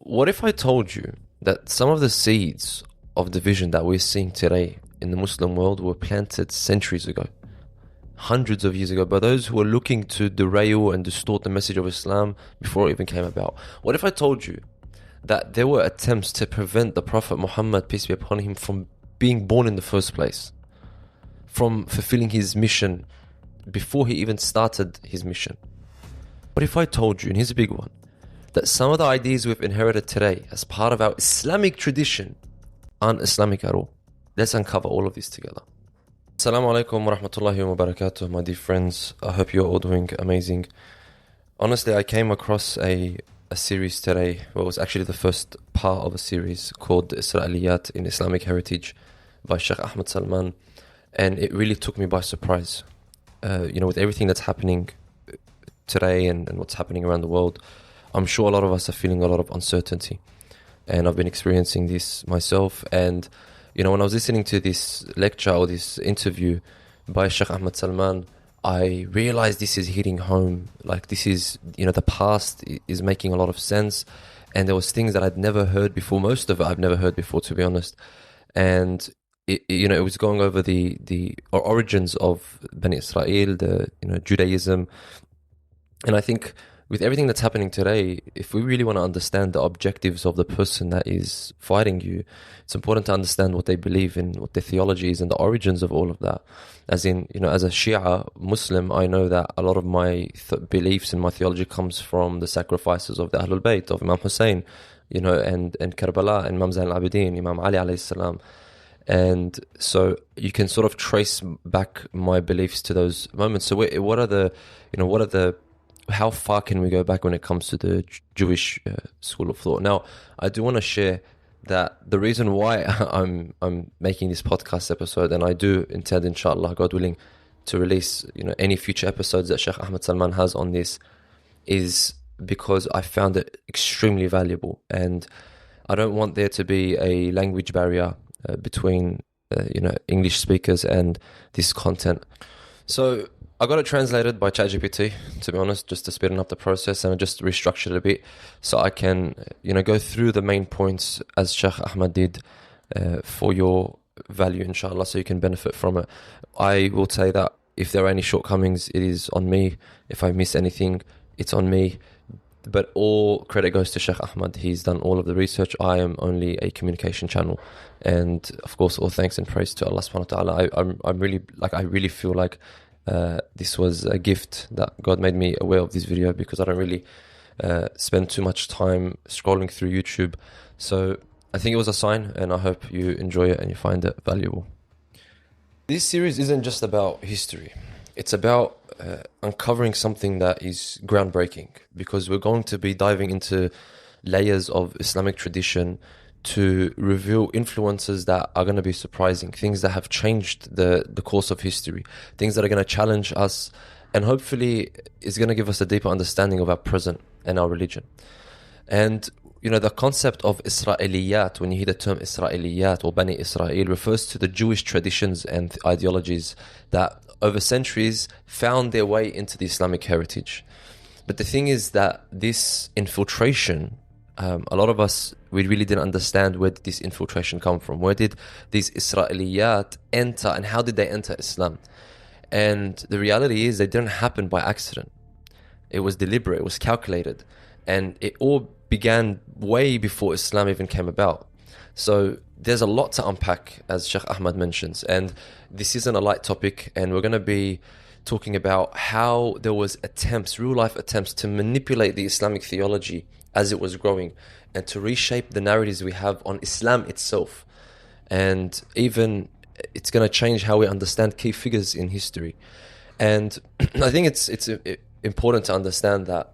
What if I told you that some of the seeds of division that we're seeing today in the Muslim world were planted centuries ago, hundreds of years ago, by those who were looking to derail and distort the message of Islam before it even came about? What if I told you that there were attempts to prevent the Prophet Muhammad, peace be upon him, from being born in the first place, from fulfilling his mission before he even started his mission? What if I told you, and here's a big one, that some of the ideas we've inherited today as part of our Islamic tradition aren't Islamic at all? Let's uncover all of this together. Assalamu alaikum wa rahmatullahi wa barakatuh, my dear friends. I hope you're all doing amazing. Honestly, I came across a series today. Well, it was actually the first part of a series called Isra'iliyyat in Islamic Heritage by Shaykh Ahmad Salman. And it really took me by surprise. With everything that's happening today and what's happening around the world, I'm sure a lot of us are feeling a lot of uncertainty. And I've been experiencing this myself. And, when I was listening to this lecture or this interview by Shaykh Ahmad Salman, I realized this is hitting home. Like, this is, the past is making a lot of sense. And there was things that I'd never heard before. Most of it I've never heard before, to be honest. And it was going over the origins of Bani Israel, Judaism. And I think with everything that's happening today, if we really want to understand the objectives of the person that is fighting you, it's important to understand what they believe in, what their theology is, and the origins of all of that. As in, as a Shia Muslim, I know that a lot of my beliefs and my theology comes from the sacrifices of the Ahlul Bayt, of Imam Hussein, and Karbala, and Imam Zayn al-Abidin, Imam Ali alayhi salam. And so you can sort of trace back my beliefs to those moments. So how far can we go back when it comes to the Jewish school of thought? Now, I do want to share that the reason why I'm making this podcast episode, and I do intend, inshallah, God willing, to release any future episodes that Shaykh Ahmad Salman has on this, is because I found it extremely valuable, and I don't want there to be a language barrier between English speakers and this content. So I got it translated by ChatGPT, to be honest, just to speed up the process, and I just restructured it a bit so I can, go through the main points as Shaykh Ahmad did for your value, inshallah, so you can benefit from it. I will say that if there are any shortcomings, it is on me. If I miss anything, it's on me. But all credit goes to Shaykh Ahmad. He's done all of the research. I am only a communication channel. And of course, all thanks and praise to Allah subhanahu wa ta'ala. I really feel like this was a gift that God made me aware of this video, because I don't really spend too much time scrolling through YouTube. So I think it was a sign, and I hope you enjoy it and you find it valuable. This series isn't just about history. It's about uncovering something that is groundbreaking, because we're going to be diving into layers of Islamic tradition to reveal influences that are going to be surprising, things that have changed the course of history, things that are going to challenge us, and hopefully is going to give us a deeper understanding of our present and our religion. And the concept of Isra'iliyyat, when you hear the term Isra'iliyyat or Bani Israel, refers to the Jewish traditions and ideologies that over centuries found their way into the Islamic heritage. But the thing is that this infiltration, a lot of us, we really didn't understand where did this infiltration come from. Where did these Isra'iliyyat enter, and how did they enter Islam? And the reality is they didn't happen by accident. It was deliberate, it was calculated, and it all began way before Islam even came about. So there's a lot to unpack, as Shaykh Ahmad mentions, and this isn't a light topic, and we're going to be talking about how there was real life attempts to manipulate the Islamic theology as it was growing, and to reshape the narratives we have on Islam itself. And even it's going to change how we understand key figures in history. And I think it's important to understand that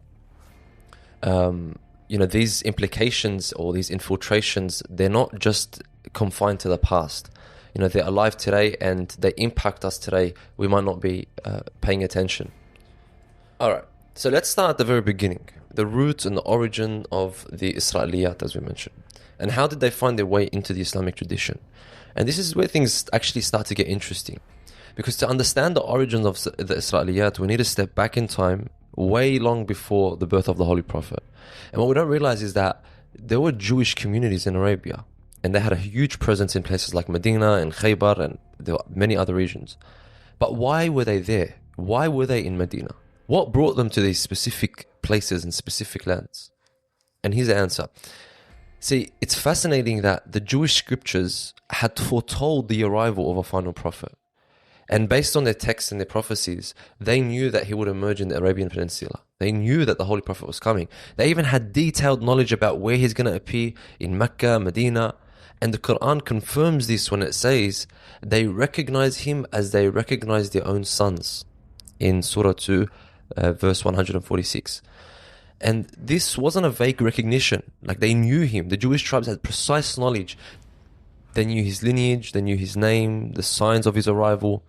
these implications or these infiltrations, they're not just confined to the past. They're alive today, and they impact us today. We might not be paying attention. All right, so let's start at the very beginning, the roots and the origin of the Isra'iliyyat, as we mentioned. And how did they find their way into the Islamic tradition? And this is where things actually start to get interesting. Because to understand the origins of the Isra'iliyyat, we need to step back in time, way long before the birth of the Holy Prophet. And what we don't realize is that there were Jewish communities in Arabia, and they had a huge presence in places like Medina and Khaybar, and there were many other regions. But why were they there? Why were they in Medina? What brought them to these specific places and specific lands? And here's the answer. See, it's fascinating that the Jewish scriptures had foretold the arrival of a final prophet. And based on their texts and their prophecies, they knew that he would emerge in the Arabian Peninsula. They knew that the Holy Prophet was coming. They even had detailed knowledge about where he's going to appear in Mecca, Medina. And the Quran confirms this when it says they recognize him as they recognize their own sons in Surah 2, verse 146. And this wasn't a vague recognition. Like, they knew him. The Jewish tribes had precise knowledge. They knew his lineage, they knew his name, the signs of his arrival.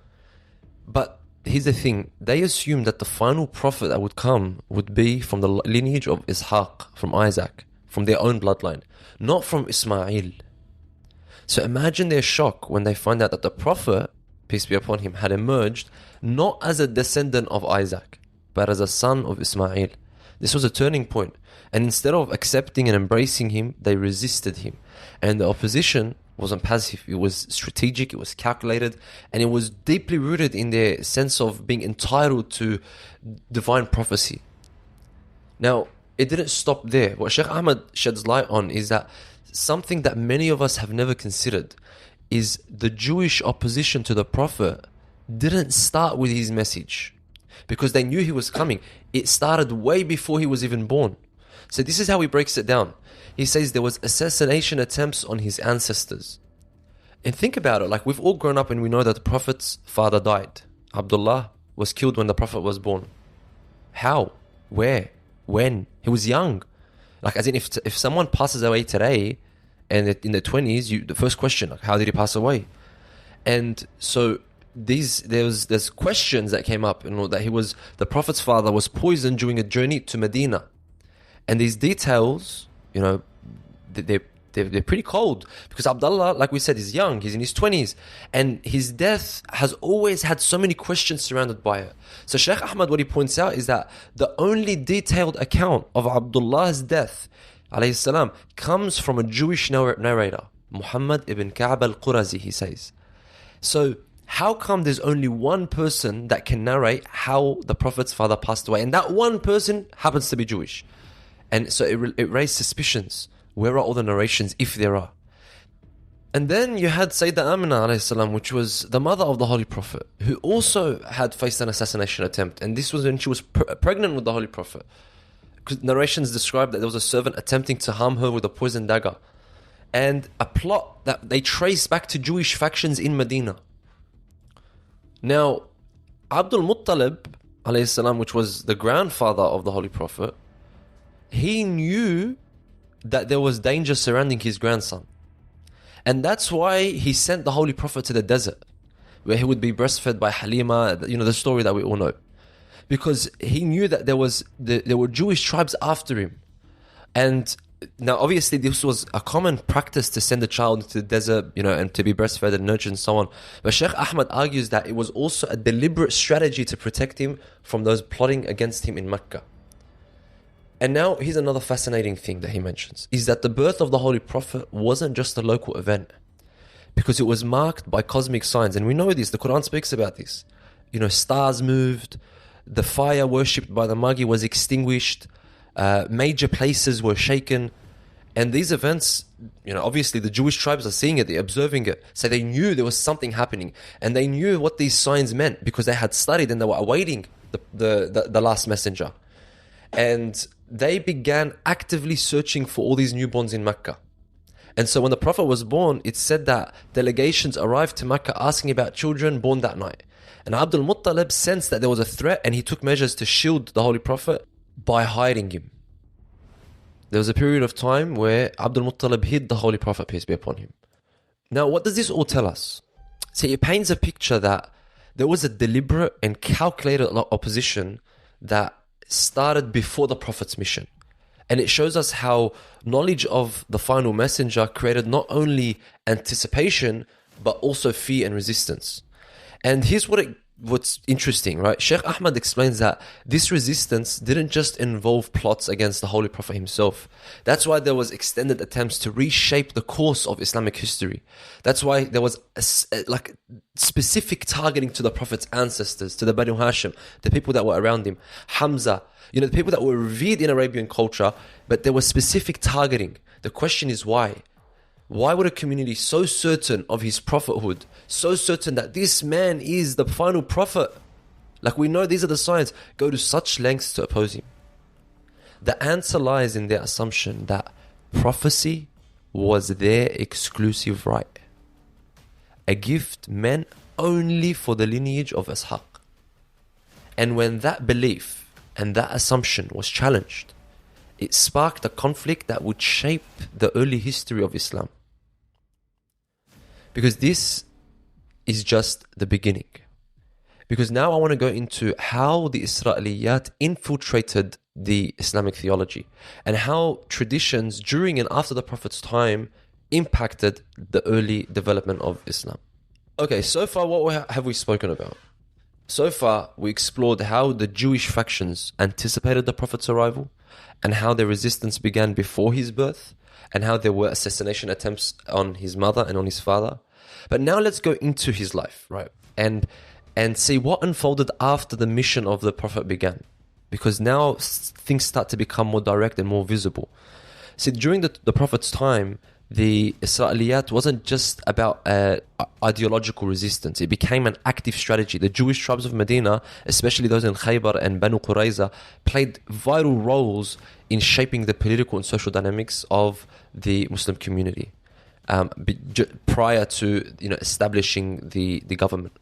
But here's the thing. They assumed that the final prophet that would come would be from the lineage of Ishaq, from Isaac, from their own bloodline, not from Ismail. So imagine their shock when they find out that the prophet, peace be upon him, had emerged not as a descendant of Isaac, but as a son of Ismail. This was a turning point. And instead of accepting and embracing him, they resisted him. And the opposition wasn't passive. It was strategic, it was calculated, and it was deeply rooted in their sense of being entitled to divine prophecy. Now, it didn't stop there. What Shaykh Ahmad sheds light on is that something that many of us have never considered is the Jewish opposition to the Prophet didn't start with his message, because they knew he was coming. It started way before he was even born. So this is how he breaks it down. He says there was assassination attempts on his ancestors. And think about it, like, we've all grown up and we know that the Prophet's father died. Abdullah was killed when the Prophet was born. How? Where? When? He was young. Like, as in, if someone passes away today and in their 20s, the first question, like, how did he pass away? And so there's questions that came up, that the Prophet's father was poisoned during a journey to Medina. And these details, they're pretty cold, because Abdullah, like we said, is young. He's in his 20s, and his death has always had so many questions surrounded by it. So Shaykh Ahmad, what he points out is that the only detailed account of Abdullah's death, alayhi salam, comes from a Jewish narrator, Mohamed ibn Ka'b al-Qurazi, he says. So how come there's only one person that can narrate how the Prophet's father passed away, and that one person happens to be Jewish? And so it raised suspicions. Where are all the narrations, if there are? And then you had Sayyidah Amina alayhi salam, which was the mother of the Holy Prophet, who also had faced an assassination attempt. And this was when she was pregnant with the Holy Prophet. Because narrations describe that there was a servant attempting to harm her with a poisoned dagger. And a plot that they trace back to Jewish factions in Medina. Now, Abdul Muttalib alayhi salam, which was the grandfather of the Holy Prophet, he knew that there was danger surrounding his grandson. And that's why he sent the Holy Prophet to the desert, where he would be breastfed by Halima, the story that we all know. Because he knew that there were Jewish tribes after him. And now, obviously, this was a common practice to send a child into the desert, and to be breastfed and nurtured and so on. But Shaykh Ahmad argues that it was also a deliberate strategy to protect him from those plotting against him in Mecca. And now, here's another fascinating thing that he mentions, is that the birth of the Holy Prophet wasn't just a local event, because it was marked by cosmic signs. And we know this, the Quran speaks about this. Stars moved, the fire worshipped by the Magi was extinguished, major places were shaken. And these events, obviously the Jewish tribes are seeing it, they're observing it. So they knew there was something happening. And they knew what these signs meant, because they had studied and they were awaiting the last messenger. And they began actively searching for all these newborns in Mecca. And so when the Prophet was born, it said that delegations arrived to Mecca asking about children born that night. And Abdul Muttalib sensed that there was a threat, and he took measures to shield the Holy Prophet by hiding him. There was a period of time where Abdul Muttalib hid the Holy Prophet, peace be upon him. Now, what does this all tell us? See, it paints a picture that there was a deliberate and calculated opposition that started before the Prophet's mission. And it shows us how knowledge of the final messenger created not only anticipation, but also fear and resistance. And here's what it what's interesting, right? Shaykh Ahmad explains that this resistance didn't just involve plots against the Holy Prophet himself. That's why there was extended attempts to reshape the course of Islamic history. That's why there was like specific targeting to the Prophet's ancestors, to the Banu Hashim, the people that were around him, Hamza, the people that were revered in Arabian culture, but there was specific targeting. The question is why? Why would a community so certain of his prophethood, so certain that this man is the final prophet, like we know these are the signs, go to such lengths to oppose him? The answer lies in their assumption that prophecy was their exclusive right, a gift meant only for the lineage of Ishaq. And when that belief and that assumption was challenged, it sparked a conflict that would shape the early history of Islam. Because this is just the beginning. Because now I want to go into how the Isra'iliyyat infiltrated the Islamic theology and how traditions during and after the Prophet's time impacted the early development of Islam. Okay, so far what have we spoken about? So far we explored how the Jewish factions anticipated the Prophet's arrival, and how their resistance began before his birth, and how there were assassination attempts on his mother and on his father. But now let's go into his life, right? And see what unfolded after the mission of the Prophet began. Because now things start to become more direct and more visible. See, during the Prophet's time, the Isra'iliyyat wasn't just about ideological resistance. It became an active strategy. The Jewish tribes of Medina, especially those in Khaybar and Banu Qurayza, played vital roles in shaping the political and social dynamics of the Muslim community prior to establishing the government.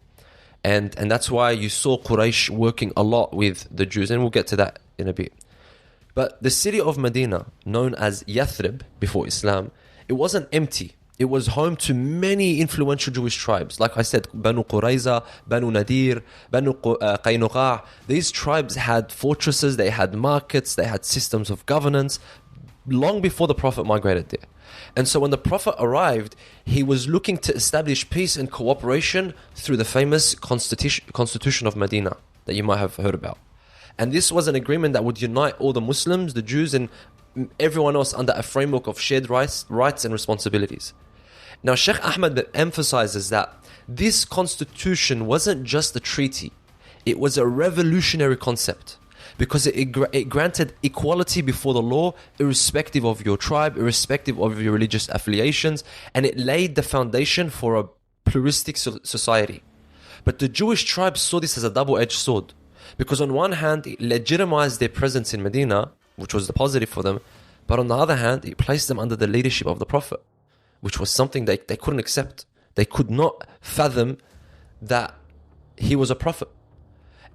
And that's why you saw Quraysh working a lot with the Jews, and we'll get to that in a bit. But the city of Medina, known as Yathrib before Islam, it wasn't empty. It was home to many influential Jewish tribes. Like I said, Banu Qurayza, Banu Nadir, Banu Qaynuqa. These tribes had fortresses, they had markets, they had systems of governance long before the Prophet migrated there. And so when the Prophet arrived, he was looking to establish peace and cooperation through the famous Constitution of Medina that you might have heard about. And this was an agreement that would unite all the Muslims, the Jews, and everyone else under a framework of shared rights and responsibilities. Now, Shaykh Ahmad emphasizes that this constitution wasn't just a treaty, it was a revolutionary concept, because it granted equality before the law, irrespective of your tribe, irrespective of your religious affiliations, and it laid the foundation for a pluralistic society. But the Jewish tribes saw this as a double-edged sword, because on one hand, it legitimized their presence in Medina, which was the positive for them, but on the other hand, it placed them under the leadership of the Prophet, which was something they couldn't accept. They could not fathom that he was a prophet.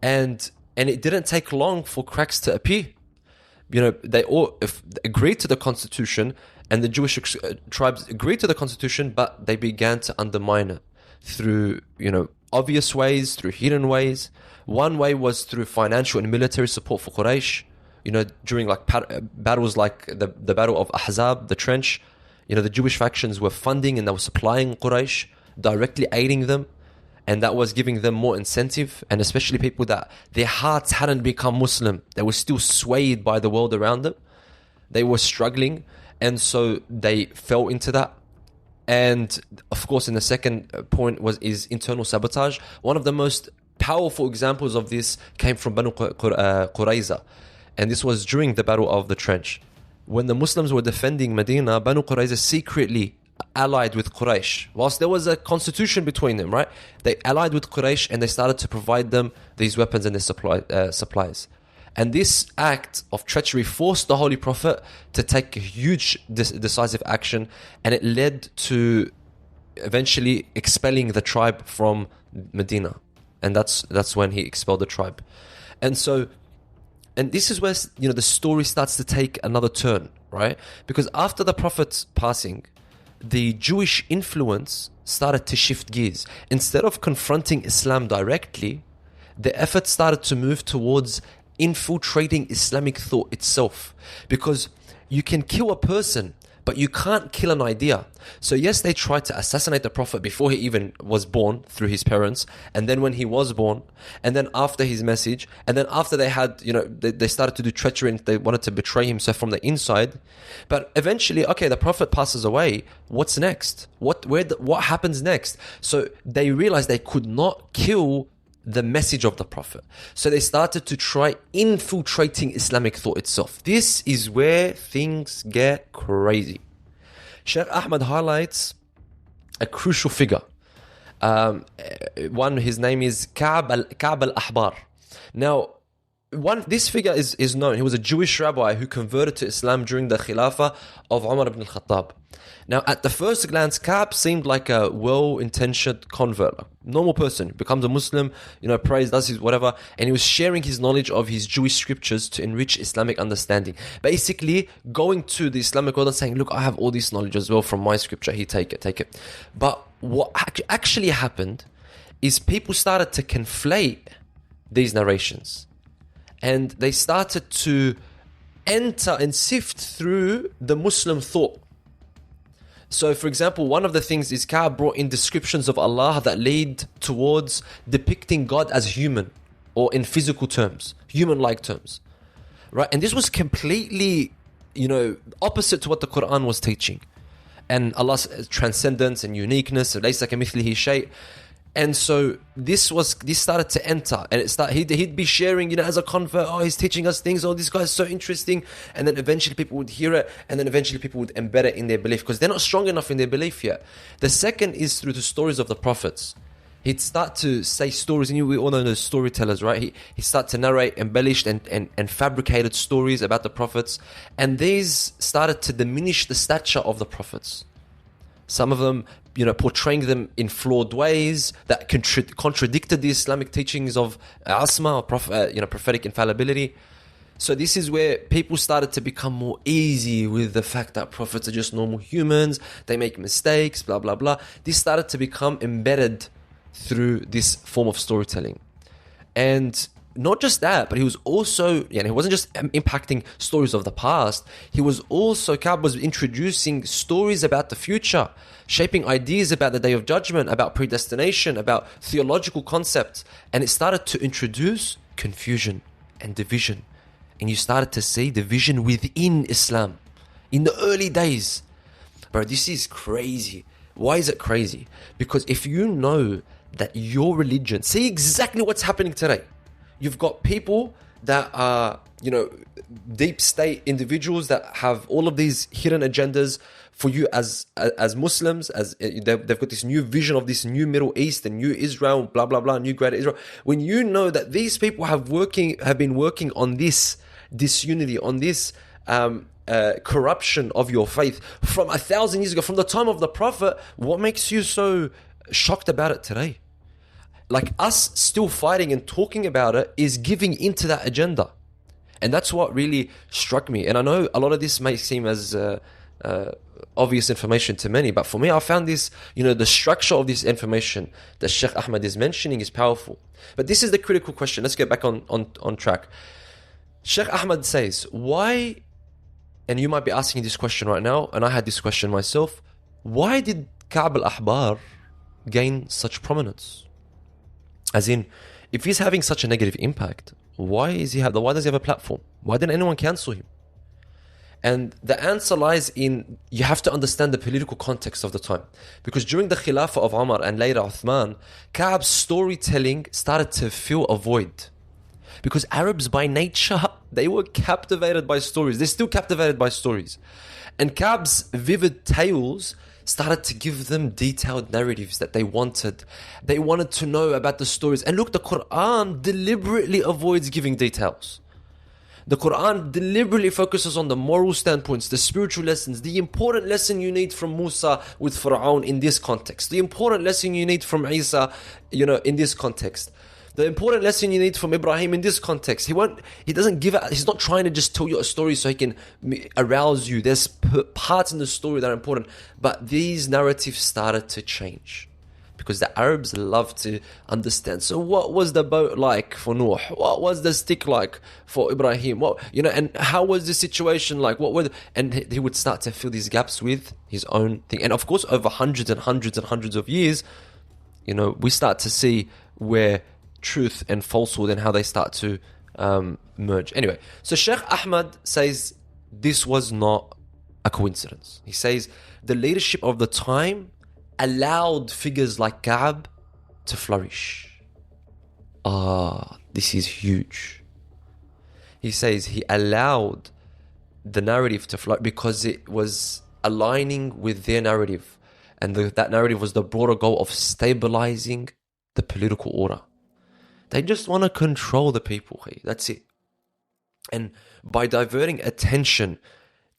And it didn't take long for cracks to appear. They all agreed to the constitution, and the Jewish tribes agreed to the constitution, but they began to undermine it through, obvious ways, through hidden ways. One way was through financial and military support for Quraysh. During battles like the Battle of Ahzab, the trench, the Jewish factions were funding and they were supplying Quraysh, directly aiding them, and that was giving them more incentive, and especially people that their hearts hadn't become Muslim. They were still swayed by the world around them. They were struggling, and so they fell into that. And of course, in the second point is internal sabotage. One of the most powerful examples of this came from Banu Qurayza. And this was during the Battle of the Trench. When the Muslims were defending Medina, Banu Qurayza secretly allied with Quraysh. Whilst there was a constitution between them, right? They allied with Quraysh and they started to provide them these weapons and their supplies. And this act of treachery forced the Holy Prophet to take a huge decisive action, and it led to eventually expelling the tribe from Medina. And that's when he expelled the tribe. And this is where the story starts to take another turn, right? Because after the Prophet's passing, the Jewish influence started to shift gears. Instead of confronting Islam directly, the effort started to move towards infiltrating Islamic thought itself. Because you can kill a person, but you can't kill an idea. So yes, they tried to assassinate the Prophet before he even was born through his parents, and then when he was born, and then after his message, and then after they had, they started to do treachery and they wanted to betray him, so from the inside. But eventually, okay, the Prophet passes away. What's next? What happens next? So they realized they could not kill the message of the Prophet. So they started to try infiltrating Islamic thought itself. This is where things get crazy. Shaykh Ahmad highlights a crucial figure. His name is Ka'b al-Ahbar. Now, this figure is known. He was a Jewish rabbi who converted to Islam during the Khilafah of Umar ibn al-Khattab. Now, at the first glance, Ka'b seemed like a well-intentioned convert, a normal person, becomes a Muslim, prays, does his whatever, and he was sharing his knowledge of his Jewish scriptures to enrich Islamic understanding. Basically, going to the Islamic world and saying, look, I have all this knowledge as well from my scripture, take it. But what actually happened is people started to conflate these narrations. And they started to enter and sift through the Muslim thought. So, for example, one of the things is Ka'b brought in descriptions of Allah that lead towards depicting God as human or in physical terms, human-like terms, right? And this was completely, opposite to what the Quran was teaching. And Allah's transcendence and uniqueness, لَيْسَ كَمِثْلِهِ شَيْءٍ. And so this started to enter, and he'd be sharing, as a convert, he's teaching us things, this guy's so interesting, and then eventually people would hear it, and then eventually people would embed it in their belief, because they're not strong enough in their belief yet. The second is through the stories of the prophets. He'd start to say stories, and we all know the storytellers, right? He'd start to narrate embellished and fabricated stories about the prophets, and these started to diminish the stature of the prophets. Some of them, portraying them in flawed ways that contradicted the Islamic teachings of asma, or prophetic infallibility. So this is where people started to become more easy with the fact that prophets are just normal humans, they make mistakes, blah, blah, blah. This started to become embedded through this form of storytelling. And not just that, but he was also, he wasn't just impacting stories of the past. He was also, Ka'b was introducing stories about the future, shaping ideas about the Day of Judgment, about predestination, about theological concepts. And it started to introduce confusion and division. And you started to see division within Islam in the early days. Bro, this is crazy. Why is it crazy? Because if you know that your religion, see exactly what's happening today. You've got people that are, deep state individuals that have all of these hidden agendas for you as Muslims, as they've got this new vision of this new Middle East and new Israel, blah, blah, blah, new greater Israel. When you know that these people have been working on this disunity, on this corruption of your faith from 1,000 years ago, from the time of the Prophet, what makes you so shocked about it today? Like, us still fighting and talking about it is giving into that agenda. And that's what really struck me. And I know a lot of this may seem as obvious information to many, but for me, I found this, the structure of this information that Shaykh Ahmad is mentioning is powerful. But this is the critical question. Let's get back on track. Shaykh Ahmad says, why, and you might be asking this question right now, and I had this question myself, why did Ka'b al-Ahbar gain such prominence? As in, if he's having such a negative impact, why does he have a platform? Why didn't anyone cancel him? And the answer lies in, you have to understand the political context of the time. Because during the Khilafah of Umar and later Uthman, Ka'b's storytelling started to fill a void. Because Arabs by nature, they were captivated by stories. They're still captivated by stories. And Ka'b's vivid tales started to give them detailed narratives that they wanted. They wanted to know about the stories. And look, the Quran deliberately avoids giving details. The Quran deliberately focuses on the moral standpoints, the spiritual lessons, the important lesson you need from Musa with Fir'aun in this context, the important lesson you need from Isa, in this context, the important lesson you need from Ibrahim in this context. He doesn't give it. He's not trying to just tell you a story so he can arouse you. There's parts in the story that are important, but these narratives started to change. because the Arabs love to understand. So what was the boat like for Noah? What was the stick like for Ibrahim? And how was the situation like? And he would start to fill these gaps with his own thing. And of course, over hundreds and hundreds and hundreds of years, we start to see where truth and falsehood and how they start to merge. Anyway, so Shaykh Ahmad says this was not a coincidence. He says the leadership of the time allowed figures like Ka'b to flourish. This is huge. He says he allowed the narrative to flourish because it was aligning with their narrative. And that narrative was the broader goal of stabilizing the political order. They just want to control the people. That's it. And by diverting attention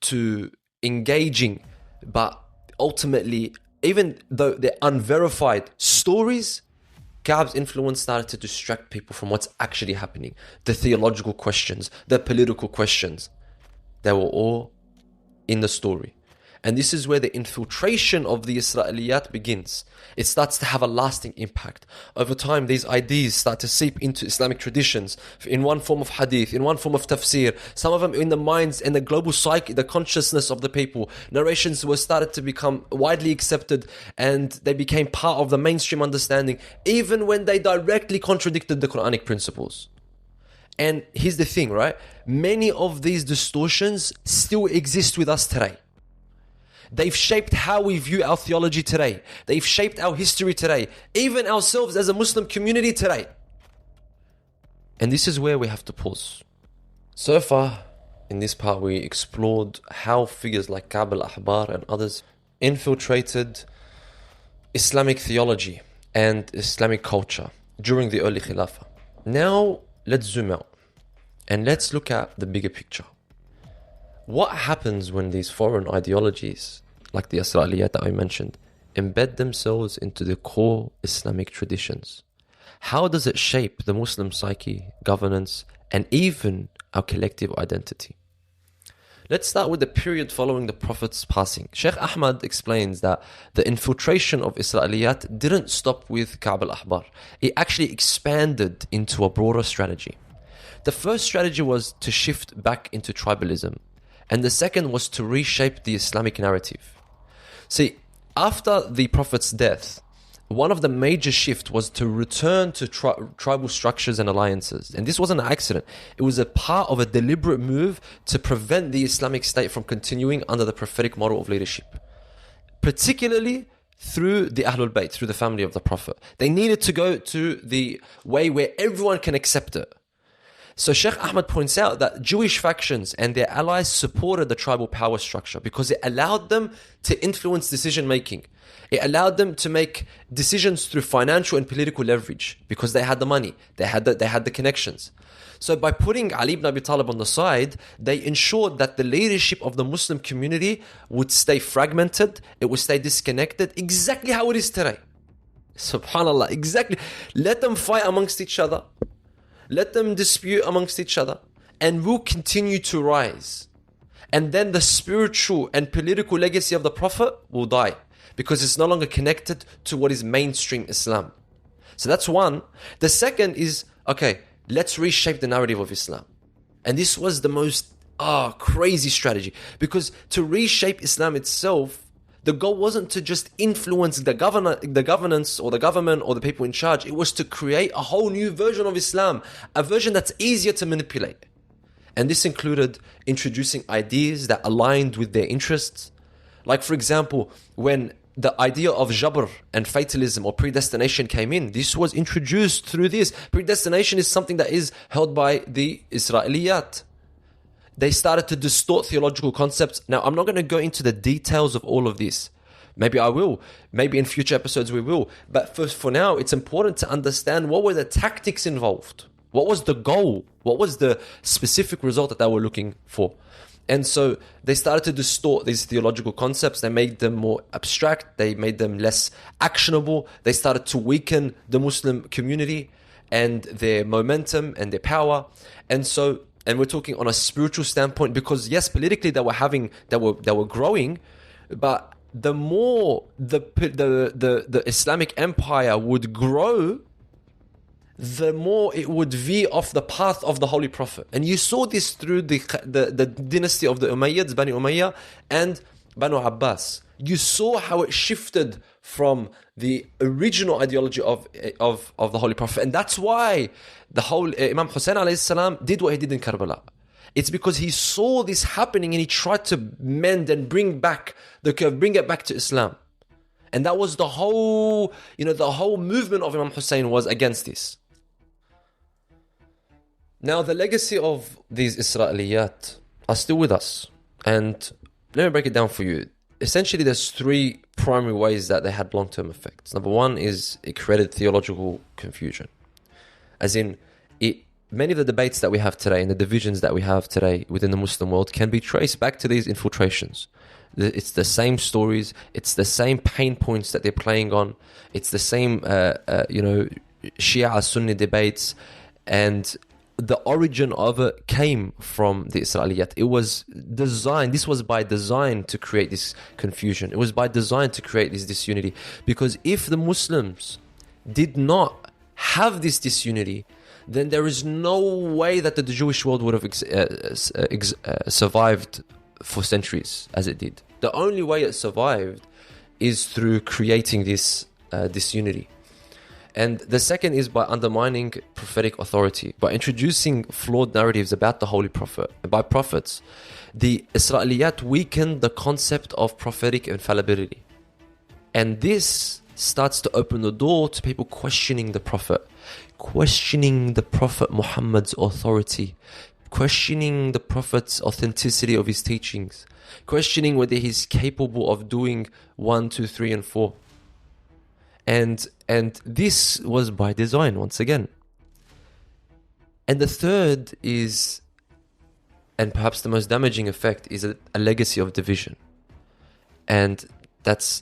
to engaging, but ultimately, even though they're unverified stories, Ka'b's influence started to distract people from what's actually happening. The theological questions, the political questions, they were all in the story. And this is where the infiltration of the Isra'iliyyat begins. It starts to have a lasting impact. Over time, these ideas start to seep into Islamic traditions in one form of hadith, in one form of tafsir, some of them in the minds and the global psyche, the consciousness of the people. Narrations were started to become widely accepted and they became part of the mainstream understanding, even when they directly contradicted the Quranic principles. And here's the thing, right? Many of these distortions still exist with us today. They've shaped how we view our theology today. They've shaped our history today. Even ourselves as a Muslim community today. And this is where we have to pause. So far, in this part, we explored how figures like Ka'b al-Ahbar and others infiltrated Islamic theology and Islamic culture during the early Khilafah. Now, let's zoom out and let's look at the bigger picture. What happens when these foreign ideologies, like the Isra'iliyyat that I mentioned, embed themselves into the core Islamic traditions? How does it shape the Muslim psyche, governance, and even our collective identity? Let's start with the period following the Prophet's passing. Shaykh Ahmad explains that the infiltration of Isra'iliyyat didn't stop with Ka'b al-Ahbar. It actually expanded into a broader strategy. The first strategy was to shift back into tribalism. And the second was to reshape the Islamic narrative. See, after the Prophet's death, one of the major shifts was to return to tribal structures and alliances. And this wasn't an accident. It was a part of a deliberate move to prevent the Islamic State from continuing under the prophetic model of leadership. Particularly through the Ahlul Bayt, through the family of the Prophet. They needed to go to the way where everyone can accept it. So Shaykh Ahmad points out that Jewish factions and their allies supported the tribal power structure because it allowed them to influence decision making. It allowed them to make decisions through financial and political leverage because they had the money, they had the connections. So by putting Ali ibn Abi Talib on the side, they ensured that the leadership of the Muslim community would stay fragmented, it would stay disconnected, exactly how it is today. Subhanallah, exactly. Let them fight amongst each other. Let them dispute amongst each other and we'll continue to rise. And then the spiritual and political legacy of the Prophet will die because it's no longer connected to what is mainstream Islam. So that's one. The second is, okay, let's reshape the narrative of Islam. And this was the most crazy strategy because to reshape Islam itself, the goal wasn't to just influence the governance or the government or the people in charge. It was to create a whole new version of Islam, a version that's easier to manipulate. And this included introducing ideas that aligned with their interests. Like, for example, when the idea of jabr and fatalism or predestination came in, this was introduced through this. Predestination is something that is held by the Isra'iliyyat. They started to distort theological concepts. Now, I'm not going to go into the details of all of this. Maybe I will. Maybe in future episodes we will. But for now, it's important to understand what were the tactics involved. What was the goal? What was the specific result that they were looking for? And so they started to distort these theological concepts. They made them more abstract. They made them less actionable. They started to weaken the Muslim community and their momentum and their power. And we're talking on a spiritual standpoint because yes, politically they were growing, but the more the Islamic empire would grow, the more it would veer off the path of the Holy Prophet. And you saw this through the dynasty of the Umayyads, Bani Umayyah, and Banu Abbas. You saw how it shifted from the original ideology of the Holy Prophet. And that's why the whole Imam Hussein alayhi salam did what he did in Karbala. It's because he saw this happening and he tried to mend and bring back the curve, bring it back to Islam. And that was the whole movement of Imam Hussein was against this. Now, the legacy of these Isra'iliyyat are still with us. And let me break it down for you. Essentially, there's three primary ways that they had long-term effects. Number one is it created theological confusion. As in, many of the debates that we have today and the divisions that we have today within the Muslim world can be traced back to these infiltrations. It's the same stories. It's the same pain points that they're playing on. It's the same, Shia Sunni debates. And the origin of it came from the Isra'iliyyat. It was designed, this was by design to create this confusion. It was by design to create this disunity. Because if the Muslims did not have this disunity, then there is no way that the Jewish world would have survived for centuries as it did. The only way it survived is through creating this disunity. And the second is by undermining prophetic authority, by introducing flawed narratives about the Holy Prophet. By prophets, the Isra'iliyyat weakened the concept of prophetic infallibility. And this starts to open the door to people questioning the Prophet, questioning the Prophet Muhammad's authority, questioning the Prophet's authenticity of his teachings, questioning whether he's capable of doing 1, 2, 3, and 4. And this was by design, once again. And the third is, and perhaps the most damaging effect, is a legacy of division. And it's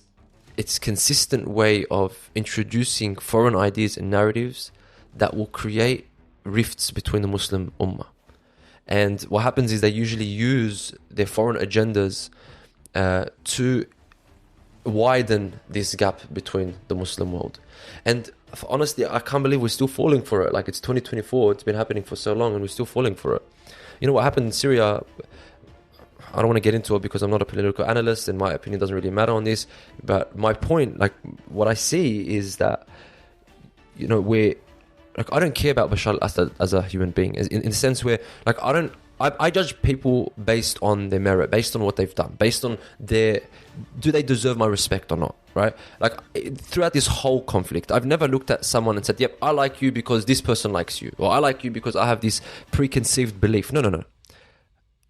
consistent way of introducing foreign ideas and narratives that will create rifts between the Muslim Ummah. And what happens is they usually use their foreign agendas to widen this gap between the Muslim world. And honestly, I can't believe we're still falling for it. Like, it's 2024, it's been happening for so long and we're still falling for it. You know what happened in Syria? I don't want to get into it because I'm not a political analyst and my opinion doesn't really matter on this. But my point, like, what I see is that, I don't care about Bashar al-Assad as a human being, in the sense where, like, I judge people based on their merit, based on what they've done, based on do they deserve my respect or not, right? Like, throughout this whole conflict, I've never looked at someone and said, yep, I like you because this person likes you, or I like you because I have this preconceived belief. No.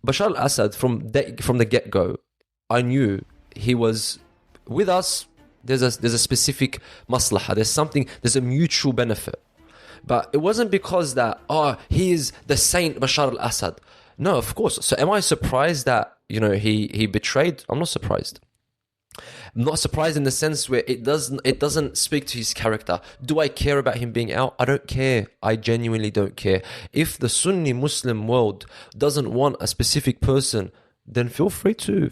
Bashar al-Assad, from the get-go, I knew he was with us. There's a specific maslaha, there's a mutual benefit. But it wasn't because that, he is the saint Bashar al-Assad. No, of course. So am I surprised that, he betrayed? I'm not surprised. I'm not surprised in the sense where it doesn't speak to his character. Do I care about him being out? I don't care. I genuinely don't care. If the Sunni Muslim world doesn't want a specific person, then feel free to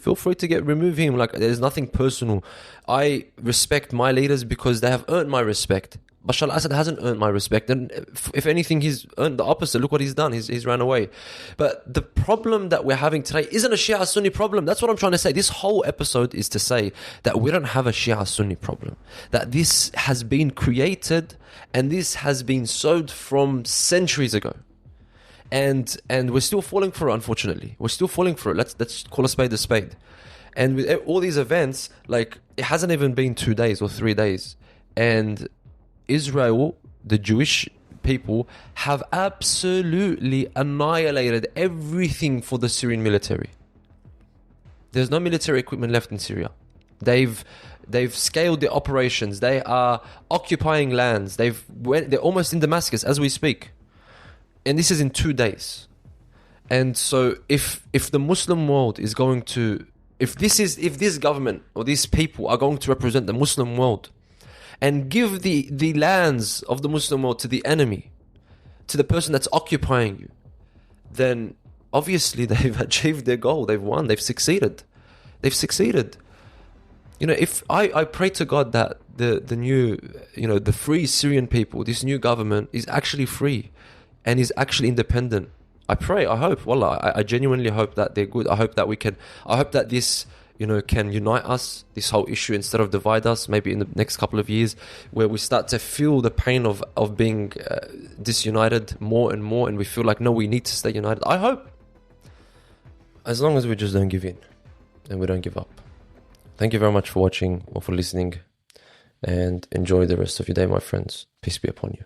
remove him. Like, there's nothing personal. I respect my leaders because they have earned my respect. Bashar al-Assad hasn't earned my respect, and if anything, he's earned the opposite. Look what he's done. He's ran away. But the problem that we're having today isn't a Shia Sunni problem. That's what I'm trying to say. This whole episode is to say that we don't have a Shia Sunni problem. That this has been created and this has been sowed from centuries ago. And we're still falling for it, unfortunately. We're still falling for it. Let's call a spade a spade. And with all these events, like, it hasn't even been 2 days or 3 days. And Israel, the Jewish people, have absolutely annihilated everything for the Syrian military. There's no military equipment left in Syria. They've scaled their operations. They are occupying lands. They're almost in Damascus as we speak. And this is in 2 days. And so if the Muslim world is going to, if this government or these people are going to represent the Muslim world and give the lands of the Muslim world to the enemy, to the person that's occupying you, then obviously they've achieved their goal. They've won. They've succeeded. You know, if I pray to God that the new, you know, the free Syrian people, this new government is actually free and is actually independent. I pray, I hope, wallah, I genuinely hope that they're good. I hope that this, you know, can unite us, this whole issue, instead of divide us, maybe in the next couple of years, where we start to feel the pain of being disunited more and more, and we feel like, no, we need to stay united. I hope. As long as we just don't give in and we don't give up. Thank you very much for watching or for listening, and enjoy the rest of your day, my friends. Peace be upon you.